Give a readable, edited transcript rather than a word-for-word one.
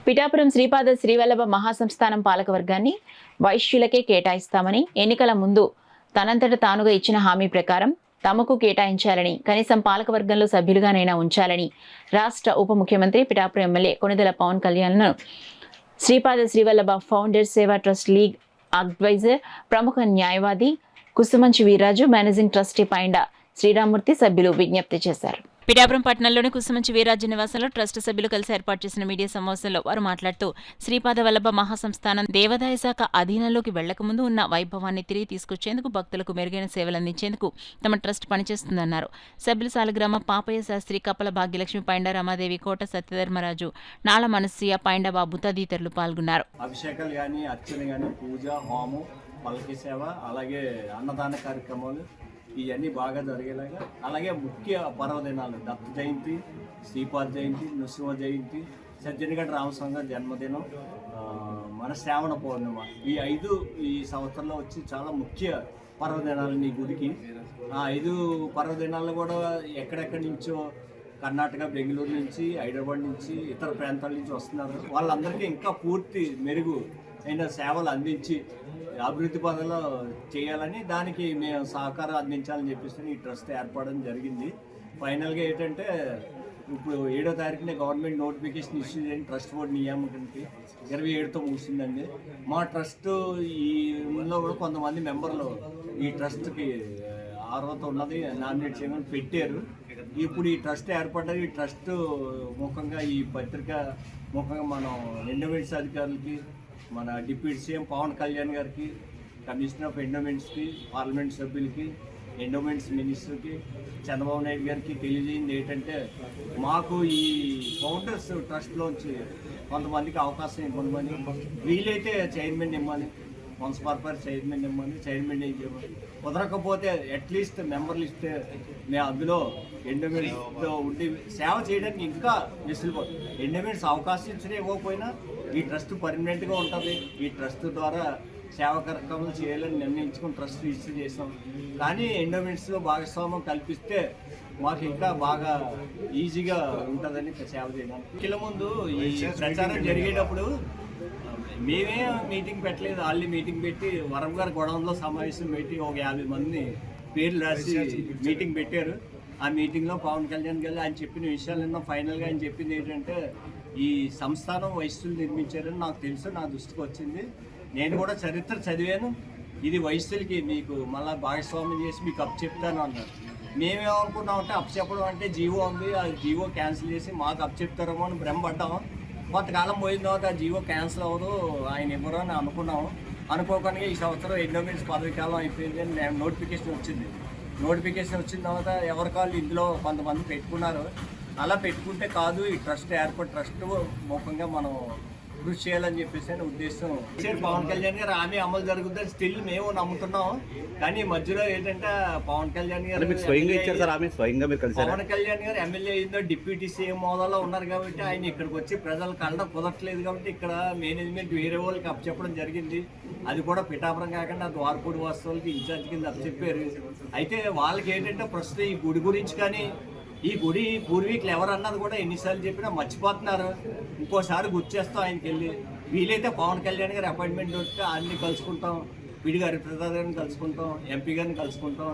పిఠాపురం శ్రీపాద శ్రీవల్లభ మహాసంస్థానం పాలకవర్గాన్ని వైశ్యులకే కేటాయిస్తామని ఎన్నికల ముందు తనంతట తానుగా ఇచ్చిన హామీ ప్రకారం తమకు కేటాయించాలని, కనీసం పాలకవర్గంలో సభ్యులుగానైనా ఉంచాలని రాష్ట్ర ఉప ముఖ్యమంత్రి పిఠాపురం ఎమ్మెల్యే కొణిదెల పవన్ కళ్యాణ్ను శ్రీపాద శ్రీవల్లభ ఫౌండర్స్ సేవా ట్రస్ట్ లీగ్ అడ్వైజర్, ప్రముఖ న్యాయవాది కుసుమంచి వీర్రాజు, మేనేజింగ్ ట్రస్టీ పైండ శ్రీరామూర్తి సభ్యులు విజ్ఞప్తి చేశారు. పిఠాపురం పట్టణంలోని కుసుమంచి వీర్రాజు నివాసంలో ట్రస్ట్ సభ్యులు కలిసి ఏర్పాటు చేసిన మీడియా సమావేశంలో వారు మాట్లాడుతూ శ్రీపాద వల్లభ మహాసంస్థానం దేవాదాయ శాఖ అధీనంలోకి వెళ్లకముందు ఉన్న వైభవాన్ని తిరిగి తీసుకొచ్చేందుకు, భక్తులకు మెరుగైన సేవలు అందించేందుకు తమ ట్రస్ట్ పనిచేస్తుందన్నారు. సభ్యులు సాలగ్రామ పాపయ్య శాస్త్రి, కప్పల భాగ్యలక్ష్మి, పైండ రమాదేవి, కోట సత్యధర్మరాజు, నాల మనస్సియ, పైండ బాబు తదితరులు పాల్గొన్నారు. అభిషేకాలు కానీ, అర్చన కానీ, పూజ, హోమం, పల్లకి సేవ, అలాగే అన్నదాన కార్యక్రమాలు ఇవన్నీ బాగా జరిగేలాగా, అలాగే ముఖ్య పర్వదినాలు దత్త జయంతి, శ్రీపాద జయంతి, నృసింహ జయంతి, సజ్జనగడ్డ రామస్వామి గారి జన్మదినం, మన శ్రావణ పౌర్ణిమ, ఈ సంవత్సరంలో వచ్చి చాలా ముఖ్య పర్వదినాలు ఈ గుడికి. ఆ 5 పర్వదినాలు కూడా ఎక్కడెక్కడి నుంచో కర్ణాటక, బెంగళూరు నుంచి, హైదరాబాద్ నుంచి, ఇతర ప్రాంతాల నుంచి వస్తున్నారు. వాళ్ళందరికీ ఇంకా పూర్తి మెరుగు అయిన సేవలు అందించి అభివృద్ధి పదంలో చేయాలని, దానికి మేము సహకారం అందించాలని చెప్పేసి ఈ ట్రస్ట్ ఏర్పడడం జరిగింది. ఫైనల్గా ఏంటంటే ఇప్పుడు 7వ తారీఖున గవర్నమెంట్ నోటిఫికేషన్ ఇష్యూ చేయని ట్రస్ట్ బోర్డు నియామకానికి 27తో ముగిసిందండి. మా ట్రస్ట్ ఈలో కూడా కొంతమంది మెంబర్లు ఈ ట్రస్ట్కి అర్హత ఉన్నది నామినేట్ చేయమని పెట్టారు. ఇప్పుడు ఈ ట్రస్ట్ ఏర్పడ్డది. ఈ ట్రస్ట్ ముఖంగా, ఈ పత్రిక ముఖంగా మనం ఎండోమెంట్స్ అధికారులకి, మన డిప్యూటీ సీఎం పవన్ కళ్యాణ్ గారికి, కమిషనర్ ఆఫ్ ఎండోమెంట్స్కి, పార్లమెంట్ సభ్యులకి, ఎండోమెంట్స్ మినిస్టర్కి, చంద్రబాబు నాయుడు గారికి తెలియజేయింది ఏంటంటే, మాకు ఈ ఫౌండర్స్ ట్రస్ట్లోంచి కొంతమందికి అవకాశం ఇవ్వమని, వీలైతే చైర్మన్ ఇవ్వమని, మున్సిపల్ చైర్మన్ ఇవ్వమని, చైర్మన్ ఇవ్వమని, కుదరకపోతే అట్లీస్ట్ మెంబర్లు ఇస్తే మేము అందులో ఎండోమెంట్స్తో ఉండి సేవ చేయడానికి ఇంకా వెసులుబాటు. ఎండోమెంట్స్ అవకాశం ఇచ్చినా ఇవ్వకపోయినా ఈ ట్రస్ట్ పర్మనెంట్గా ఉంటుంది. ఈ ట్రస్ట్ ద్వారా సేవా కార్యక్రమాలు చేయాలని నిర్ణయించుకుని ట్రస్ట్ రిజిస్టర్ చేసాం. కానీ ఎండోమెంట్స్లో భాగస్వామ్యం కల్పిస్తే మాకు ఇంకా బాగా ఈజీగా ఉంటుందని సేవ చేయడానికి. ఎన్నికల ముందు ఈ ప్రచారం జరిగేటప్పుడు మేమే మీటింగ్ పెట్టలేదు, వాళ్ళు మీటింగ్ పెట్టి వరం గారి గొడవలో సమావేశం పెట్టి ఒక 50 మందిని పేర్లు రాసి మీటింగ్ పెట్టారు. ఆ మీటింగ్లో పవన్ కళ్యాణ్ గారు ఆయన చెప్పిన విషయాలన్నా ఫైనల్గా ఆయన చెప్పింది ఏంటంటే, ఈ సంస్థానం వైశ్యులు నిర్మించారని నాకు తెలుసు, నా దృష్టికి వచ్చింది. నేను కూడా చరిత్ర చదివాను. ఇది వైశ్యులకి మీకు మళ్ళీ భాగస్వామ్యం చేసి మీకు అప్ చెప్తాను అన్నారు. మేమేమనుకున్నామంటే అప్ చెప్పడం అంటే జీవో ఉంది, ఆ జీవో క్యాన్సిల్ చేసి మాకు అప్ చెప్తారేమో అని భ్రమపడ్డాము. కొంతకాలం పోయిన తర్వాత ఆ జీవో క్యాన్సిల్ అవ్వదు, ఆయన ఇవ్వరు అని అనుకున్నాము. అనుకోకుండా ఈ సంవత్సరం ఎండోమెంట్స్ పదవి కాలం అయిపోయింది అని మేము నోటిఫికేషన్ వచ్చింది. నోటిఫికేషన్ వచ్చిన తర్వాత ఎవరికాళ్ళు ఇందులో కొంతమంది పెట్టుకున్నారు. అలా పెట్టుకుంటే కాదు, ఈ ట్రస్ట్ ట్రస్ట్ ముఖంగా మనం కృషి చేయాలని చెప్పేసి అని ఉద్దేశం. పవన్ కళ్యాణ్ గారు హామీ అమలు జరుగుతుందని స్టిల్ మేము నమ్ముతున్నాం. కానీ మధ్యలో ఏంటంటే పవన్ కళ్యాణ్ గారు పవన్ కళ్యాణ్ గారు ఎమ్మెల్యే అయిందో డిప్యూటీ సీఎం హోదాలో ఉన్నారు కాబట్టి ఆయన ఇక్కడికి వచ్చి ప్రజలు కళ్ళ కుదరట్లేదు కాబట్టి ఇక్కడ మేనేజ్మెంట్ వేరే వాళ్ళకి అప్పచెప్పడం జరిగింది. అది కూడా పిఠాపురం కాకుండా ద్వారపూడి వాస్తవాలకి ఇన్ఛార్జ్ కింద అప్పచెప్పారు. అయితే వాళ్ళకి ఏంటంటే ప్రస్తుతం ఈ గుడి గురించి కానీ, ఈ గుడి పూర్వీకులు ఎవరన్నది కూడా ఎన్నిసార్లు చెప్పినా మర్చిపోతున్నారు. ఇంకోసారి గుర్తు చేస్తాం ఆయనకి వెళ్ళి. వీలైతే పవన్ కళ్యాణ్ గారి అపాయింట్మెంట్ దొరికితే అన్ని కలుసుకుంటాం, పిడి గారి ప్రసాద్ గారిని కలుసుకుంటాం, ఎంపీ గారిని కలుసుకుంటాం,